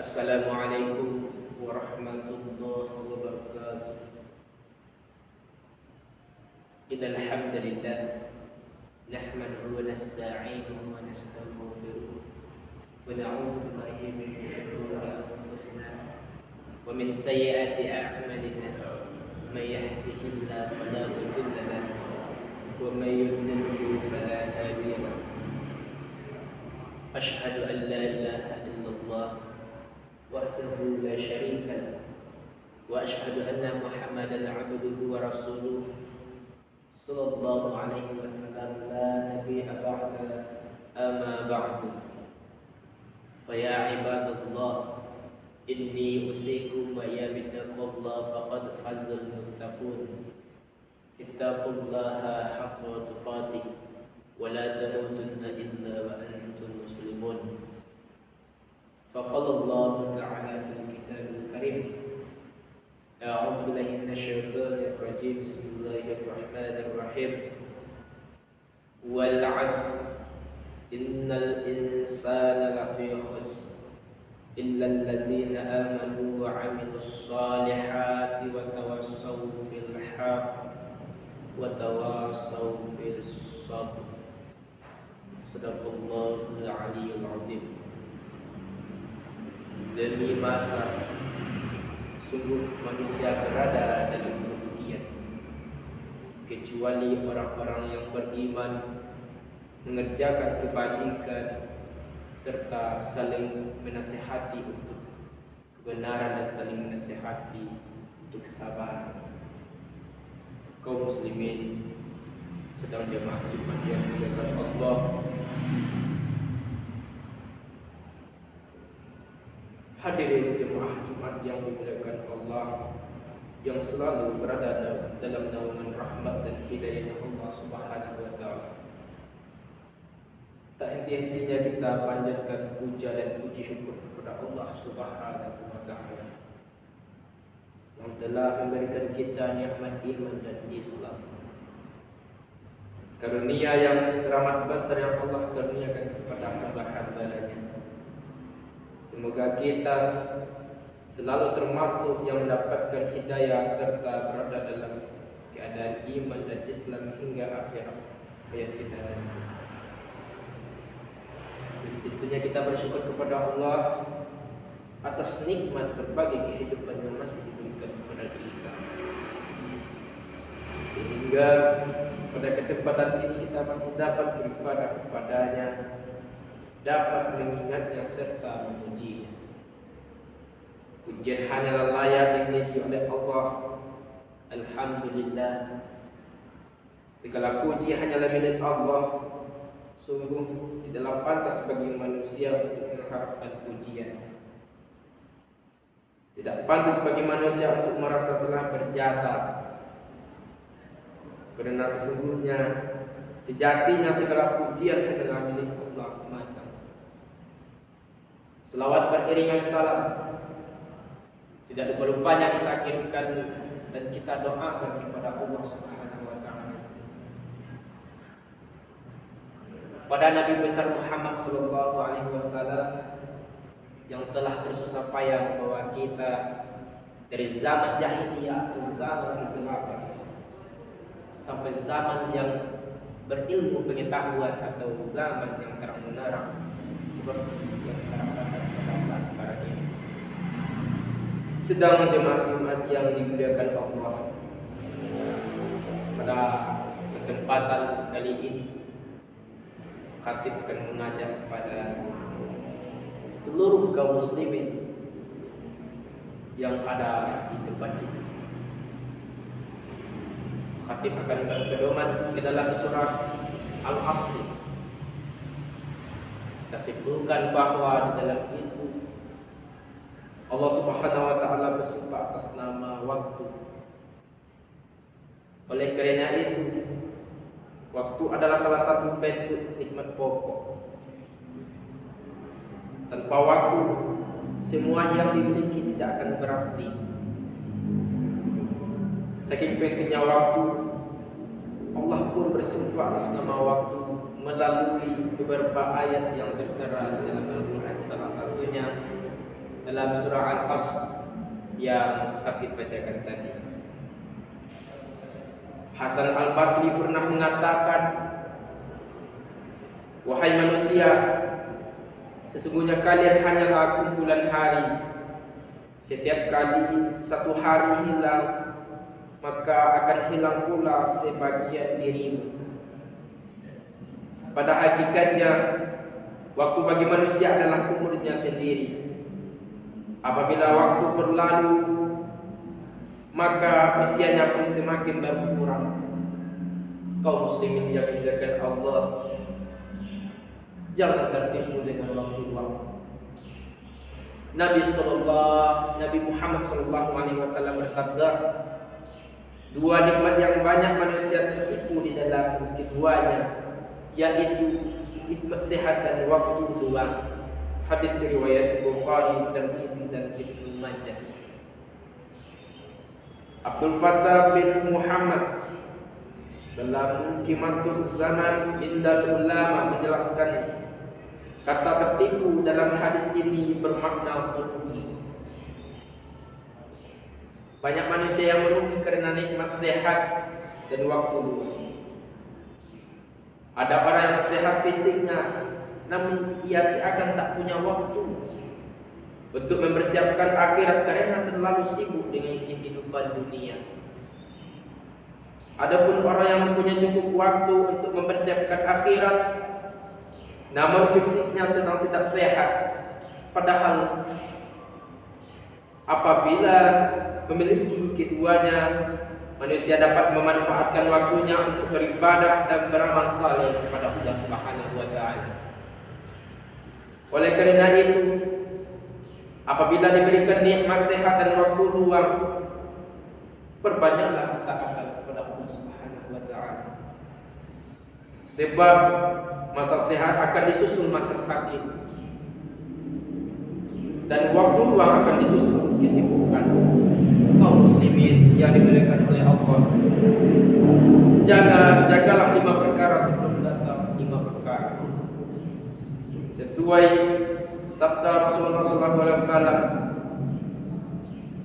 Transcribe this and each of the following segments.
Assalamualaikum warahmatullahi wabarakatuh. Innal hamdalillah nahmaduhu wa nasta'inuhu wa nastaghfiruh wa na'udzu billahi min shururi anfusina wa min sayyiati a'malina. May yahdihillahu fala mudilla lahu wa may yudlil fala hadiya lahu. Asyhadu an la ilaha illallah wahdahu la syarika lahu wa asyhadu anna Muhammadan 'abduhu wa rasuluh sallallahu alaihi wasallam la nabiyya ba'da amma ba'du. Fa ya ibadallah inni usikum wa ya bittaqullah faqad fazal muttaqun. Ittaqullaha haqqa tuqatih wa la tamutunna illa wa antum muslimun. فقال الله تعالى في الكتاب الكريم أعوذ بالله من الشيطان الرجيم بسم الله الرحمن الرحيم والعصر إن الإنسان لفي خسر إلا الذين آمنوا وعملوا الصالحات وتواصوا بالحق وتواصوا بالصبر. صدق الله العلي العظيم. Demi masa sungguh manusia berada dalam kerugian, kecuali orang-orang yang beriman, mengerjakan kebajikan serta saling menasihati untuk kebenaran dan saling menasihati untuk kesabaran. Kaum muslimin sedang jemaah Jumat yang dimuliakan Allah, hadirin jemaah Jumat yang dimuliakan Allah, yang selalu berada dalam naungan rahmat dan hidayah Allah Subhanahu wa taala. Tak henti-hentinya kita panjatkan puja dan puji syukur kepada Allah Subhanahu wa taala yang telah memberikan kita nikmat iman dan Islam. Karunia yang teramat besar yang Allah karuniakan kepada hamba-hamba-Nya. Semoga kita selalu termasuk yang mendapatkan hidayah serta berada dalam keadaan iman dan Islam hingga akhir hayat kita nanti. Dan tentunya kita bersyukur kepada Allah atas nikmat berbagai kehidupan yang masih diberikan kepada kita, sehingga pada kesempatan ini kita masih dapat beribadah kepada-Nya, dapat mengingatnya serta memujinya. Pujian hanyalah layak dimiliki oleh Allah. Alhamdulillah, segala puji hanyalah milik Allah. Sungguh tidaklah pantas bagi manusia untuk mengharapkan pujian. Tidak pantas bagi manusia untuk merasa telah berjasa, karena sesungguhnya sejatinya segala pujian hanyalah milik Allah semata. Selawat beriringan salam tidak lupa-lupanya kita kirimkan dan kita doakan kepada Allah Subhanahu wa taala, kepada Nabi besar Muhammad sallallahu alaihi wasallam yang telah bersusah payah membawa kita dari zaman jahiliyah atau zaman kegelapan sampai zaman yang berilmu pengetahuan atau zaman yang terang menerang seperti yang kita rasakan pada saat sekarang ini. Sedang jemaah Jumat yang dimuliakan Allah, pada kesempatan kali ini khatib akan mengajak kepada seluruh kaum muslimin yang ada di tempat ini. Khatib akan berpedoman ke dalam surah Al-Asr. Kita simpulkan bahwa di dalam itu Allah Subhanahu wa taala bersumpah atas nama waktu. Oleh kerana itu, waktu adalah salah satu bentuk nikmat pokok. Tanpa waktu, semua yang dimiliki tidak akan berarti. Saking pentingnya waktu, Allah pun bersumpah atas nama waktu melalui beberapa ayat yang tertera dalam Al-Quran. Salah satunya dalam surah Al-Asr yang khatib bacakan tadi. Hasan Al-Basri pernah mengatakan, wahai manusia, sesungguhnya kalian hanyalah kumpulan hari. Setiap kali satu hari hilang, maka akan hilang pula sebagian dirimu. Pada hakikatnya, waktu bagi manusia adalah umurnya sendiri. Apabila waktu berlalu, maka usianya pun semakin berkurang. Kaum muslimin yang dimuliakan Allah, jangan tertipu dengan waktu luang. Nabi Muhammad SAW bersabda, dua nikmat yang banyak manusia tertipu di dalam keduanya, yaitu nikmat sehat dan waktu luang. Hadis riwayat Bukhari, Tirmizi dan Ibnu Majah. Abdul Fattah bin Muhammad dalam Qimatuz Zaman Indal Ulama menjelaskan, kata tertipu dalam hadis ini bermakna merugi. Banyak manusia yang merugi karena nikmat sehat dan waktu luang. Ada orang yang sehat fisiknya, namun ia seakan tak punya waktu untuk mempersiapkan akhirat karena terlalu sibuk dengan kehidupan dunia. Adapun orang yang mempunyai cukup waktu untuk mempersiapkan akhirat, namun fisiknya sedang tidak sehat, padahal apabila memiliki keduanya, manusia dapat memanfaatkan waktunya untuk beribadah dan beramal saleh kepada Allah Subhanahu wa taala. Oleh karena itu, apabila diberikan nikmat sehat dan waktu luang, perbanyaklah ketaatan kepada Allah Subhanahu wa taala. Sebab masa sehat akan disusul masa sakit, dan waktu luang akan disusul kesibukan. Kaum muslimin yang dimuliakan oleh Allah, jagalah 5 perkara sebelum datang 5 perkara. Sesuai sabda Rasulullah SAW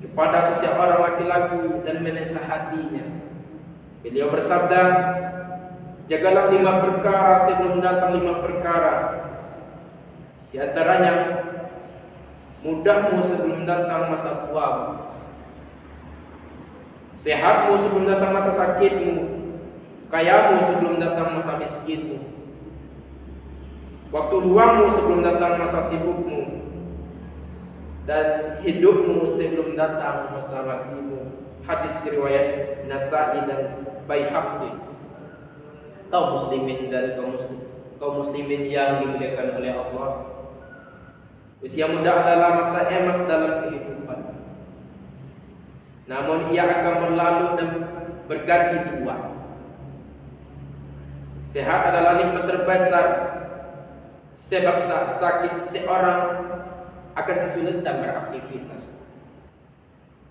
kepada seseorang laki-laki dan menasihatinya. Beliau bersabda, jagalah 5 perkara sebelum datang 5 perkara. Di antaranya, mudahmu sebelum datang masa tuamu, sehatmu sebelum datang masa sakitmu, kayamu sebelum datang masa miskinmu, waktu luangmu sebelum datang masa sibukmu, dan hidupmu sebelum datang masa matimu. Hadis riwayat Nasa'i dan Baihaqi. Kaum muslimin dan kaum muslimin yang dimuliakan oleh Allah, usia muda adalah masa emas dalam kehidupan. Namun ia akan berlalu dan berganti tua. Sehat adalah nikmat terbesar, sebab saat sakit seorang akan kesulitan beraktivitas.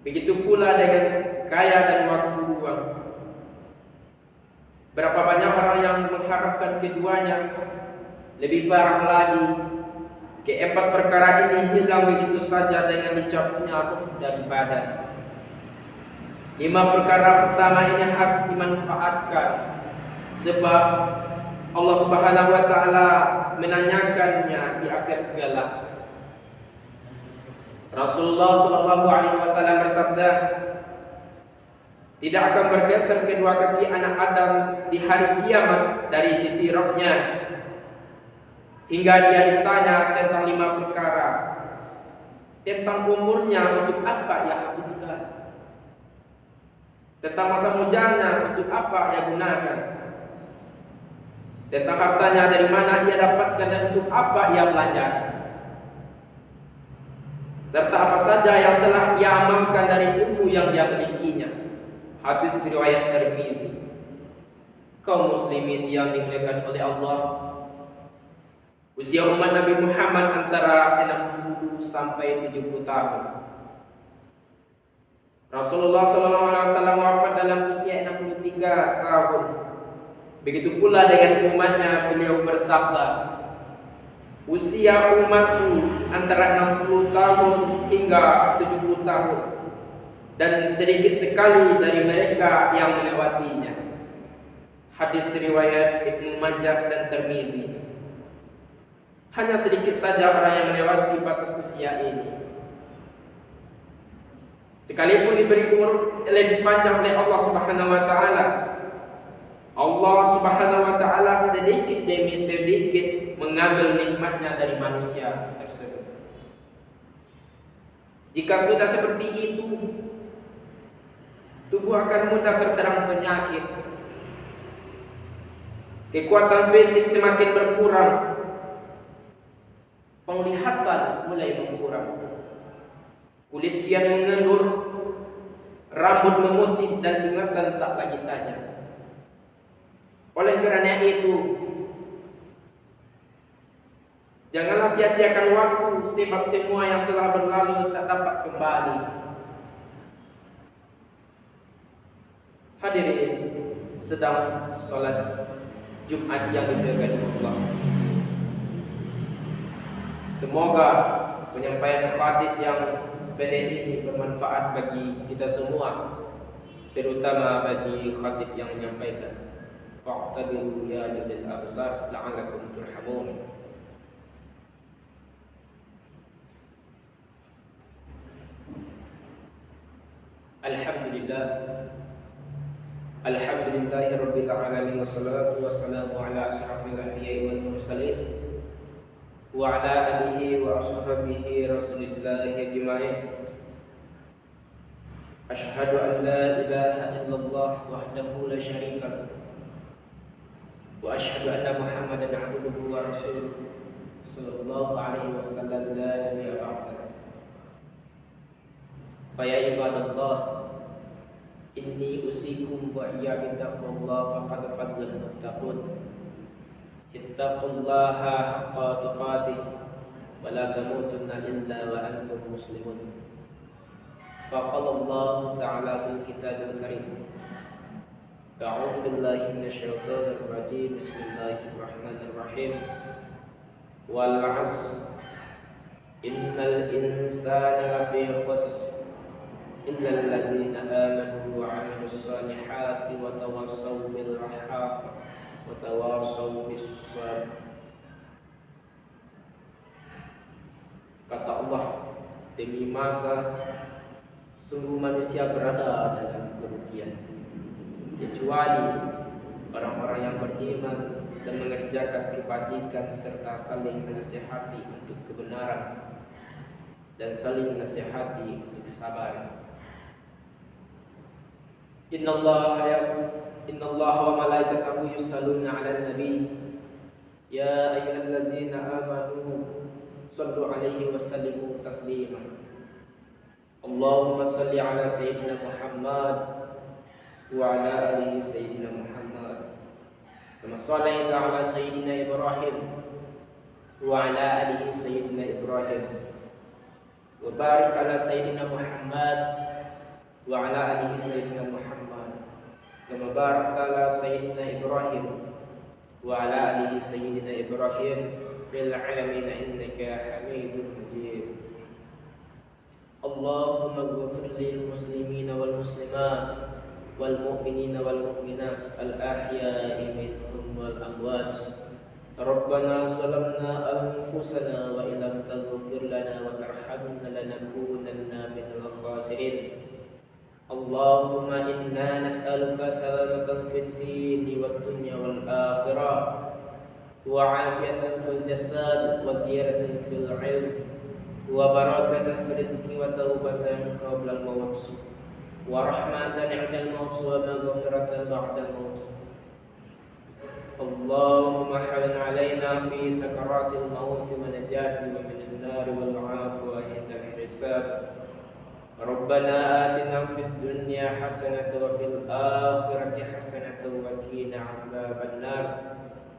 Begitu pula dengan kaya dan waktu luang. Berapa banyak orang yang mengharapkan keduanya. Lebih parah lagi, keempat perkara ini hilang begitu saja dengan dicabutnya roh dari badan. 5 perkara pertama ini harus dimanfaatkan, sebab Allah Subhanahu wa taala menanyakannya di akhir kelak. Rasulullah sallallahu alaihi wasallam bersabda, tidak akan bergeser kedua kaki anak Adam di hari kiamat dari sisi rohnya hingga dia ditanya tentang 5 perkara. Tentang umurnya, untuk apa ia habiskan? Tentang masa mudanya, untuk apa ia gunakan? Tentang hartanya, dari mana ia dapatkan dan untuk apa ia belanjakan? Serta apa saja yang telah ia amalkan dari ilmu yang dia milikinya. Hadis riwayat Tirmizi. Kaum muslimin yang dimuliakan oleh Allah, usia umat Nabi Muhammad antara 60 sampai 70 tahun. Rasulullah SAW wafat dalam usia 63 tahun. Begitu pula dengan umatnya, beliau bersabda, usia umatku antara 60 tahun hingga 70 tahun, dan sedikit sekali dari mereka yang melewatinya. Hadis riwayat Ibnu Majah dan Tirmizi. Hanya sedikit saja orang yang melewati batas usia ini. Sekalipun diberi umur lebih panjang oleh Allah Subhanahu wa taala, Allah Subhanahu wa taala sedikit demi sedikit mengambil nikmatnya dari manusia tersebut. Jika sudah seperti itu, tubuh akan mudah terserang penyakit. Kekuatan fisik semakin berkurang. Penglihatan mulai berkurang. Kulit kian mengendur, rambut memutih dan ingatan tak lagi tajam. Oleh kerana itu, janganlah sia-siakan waktu, sebab semua yang telah berlalu tak dapat kembali. Hadirin sedang solat Jumat yang diberkati Allah. Semoga penyampaian khatib yang pendek ini bermanfaat bagi kita semua, terutama bagi khatib yang menyampaikan. Fa'tabiru ya ulil absar la'allakum turhamun. Alhamdulillah, alhamdulillahi rabbil alamin, wassalatu wassalamu ala asyrafil anbiya'i wal mursalin wa ala alihi wa ashabihi rasulillahi ajma'in. Asyhadu an la ilaha illallah wahdahu la syarika lahu wa asyhadu anna Muhammadan abduhu wa rasuluhu sallallahu alaihi wasallam la nabiyya ba'dahu. Fa ya ibadallah, inni usikum wa iyyakum bittaqwallah faqad fazal muttaqun. Ittaqullaha haqqa tuqatih wa la tamutunna illa wa antum muslimun. Faqala Allah ta'ala fil kitabil karim. A'udzu billahi minasyaitonir rajim. Bismillahirrahmanirrahim. Wal 'asr innal insana lafi khusr illa alladziina aamanu wa 'amilus shalihaati wa tawassaw bil haqqi wa tawassaw bis sabr. Kata Allah, demi masa sungguh manusia berada dalam kerugian, kecuali orang-orang yang beriman dan mengerjakan kebajikan serta saling menasihati untuk kebenaran dan saling menasihati untuk kesabaran. Innallaha wa malaikatahu yusalluna 'alan nabi ya ayyuhallazina amanu sallu 'alaihi wa sallimu taslima. Allahumma salli 'ala sayyidina Muhammad wa 'ala alihi sayyidina Muhammad kama shallaita 'ala sayyidina Ibrahim wa 'ala alihi sayyidina Ibrahim wa barik 'ala sayyidina Muhammad wa 'ala alihi sayyidina Muhammad kama barakta 'ala sayyidina Ibrahim wa 'ala alihi sayyidina Ibrahim fil 'alamin innaka Hamidum Majid. Allahumma ighfir lil muslimina wal muslimat wal mu'minina wal mu'minat al ahya'i minhum wal amwat. Rabbana zalamna anfusana wa illam taghfir lana wa tarhamna lanakunanna minal khasirin. Allahumma inna nas'aluka salamatan fid dini wad dunya wal akhirah wa 'afiyatan fil jasad wa ziyadatan fil 'ilm wa barakatan fil rizqi wa taubatan qabla al-maut wa rahmatan 'inda al-maut wa maghfiratan ba'da al-maut. Allahumma hawwin 'alaina fi sakaratil maut wa najati wa minan nar wal 'afwa 'inda al-hisab. Rabbana atina fid dunya hasanatan wa fil akhirati hasanatan wa qina 'adzabannar.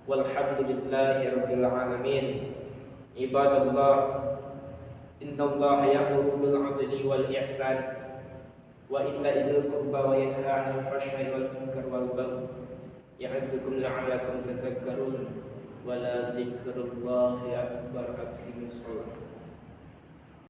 Walhamdulillahi rabbil alamin. Ibadallah, innallaha ya'muru bil 'adli wal ihsan wa ita'i dzil qurba wa yanha 'anil fahsya'i wal munkari wal baghi ya'idzukum la'allakum tadhakkarun wa la dzikrullahi akbar. Aqimus shalah.